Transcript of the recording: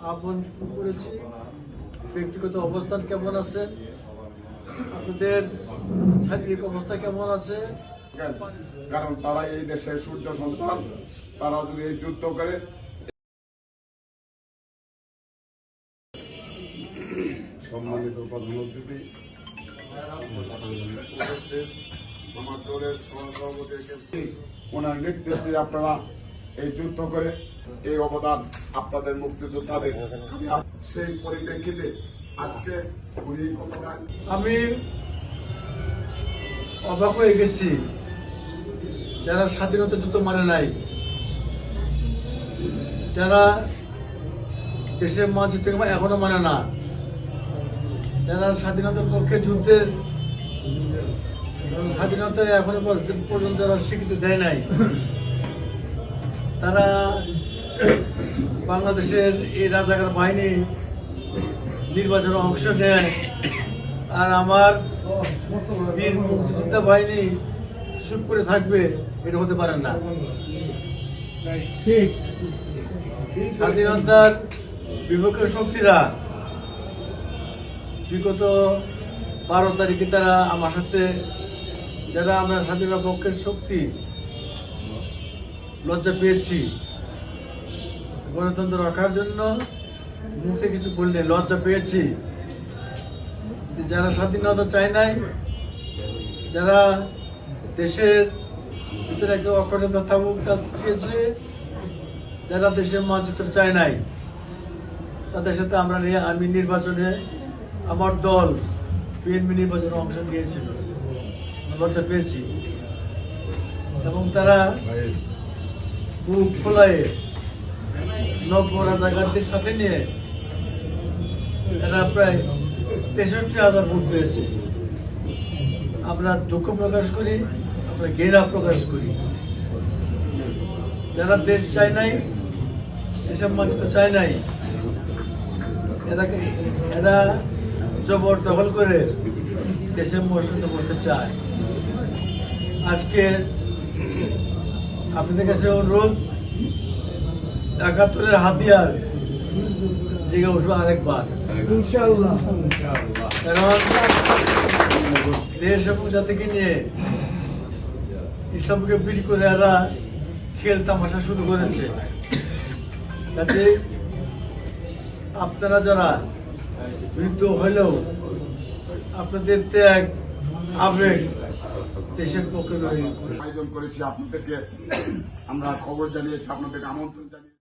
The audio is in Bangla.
আহ্বান করেছি। ব্যক্তিগত অবস্থান কেমন আছে, আপনাদের শারীরিক অবস্থা কেমন আছে? কারণ তারা এই দেশের সূর্য সন্তান, তারা যদি এই যুদ্ধ করে। সম্মানিত প্রধানমন্ত্রী, আমার দলের সহসভাপতি, ওনার নির্দেশে আপনারা এই যুদ্ধ করে এই অবদান আপনাদের মুক্তিযোদ্ধাদের, সেই পরিপ্রেক্ষিতে আজকে উনি আমি অবাক হয়ে গেছি যারা স্বাধীনতা যুদ্ধ মানে নাই, যারা দেশের মানচিত্র এখনো মানে না, যারা স্বাধীনতার পক্ষে যুদ্ধের স্বাধীনতা এখনো পর্যন্ত যারা স্বীকৃতি দেয় নাই, তারা বাংলাদেশের এই রাজাকার বাহিনী নির্বাচনে অংশ নেয়, আর আমার বীর মুক্তিযোদ্ধা বাহিনী চুপ করে থাকবে, এটা হতে পারে না। ঠিক স্বাধীনতার বিপক্ষে শক্তিরা বিগত 12 তারিখে তারা আমার সাথে, যারা আমরা স্বাধীনতার পক্ষের শক্তি লজ্জা পেয়েছি, গণতন্ত্র রক্ষার জন্য মুখে কিছু বললে লজ্জা পেয়েছি, যারা স্বাধীনতা চায় নাই, যারা দেশের ভিতরে একটা অখণ্ডতা থাকুক চেয়েছে, যারা দেশের মানচিত্র চায় নাই, তাদের সাথে আমি নির্বাচনে, আমার দল বিএনপি নির্বাচনে অংশ নিয়েছিল, লজ্জা পেয়েছি। এবং তারা বুক খোলায় নব্য রাজাকারদের সাথে নিয়ে এরা প্রায় 63,000 ভোট পেয়েছে। আমরা দুঃখ প্রকাশ করি, আমরা ঘৃণা প্রকাশ করি। যারা দেশ চায় নাই, এসব মানচিত্র চায় নাই, এরা জবরদখল করে দেশের মসজিদে বসতে চায়। আজকে আপনাদের কাছে অনুরোধ, 71-এর হাতিয়ার জেগে উঠলো আরেকবার ইনশাআল্লাহ। কারণ দেশ এবং জাতিকে নিয়ে ইসলামকে বিলি করে এরা খেল তামাশা শুরু করেছে। কাজে আপনারা যারা বৃদ্ধ হলেও আপনাদের ত্যাগ, আবেগ দেশের পক্ষে আয়োজন করেছি, আপনাদেরকে আমরা খবর জানিয়েছি, আপনাদেরকে আমন্ত্রণ জানিয়েছি।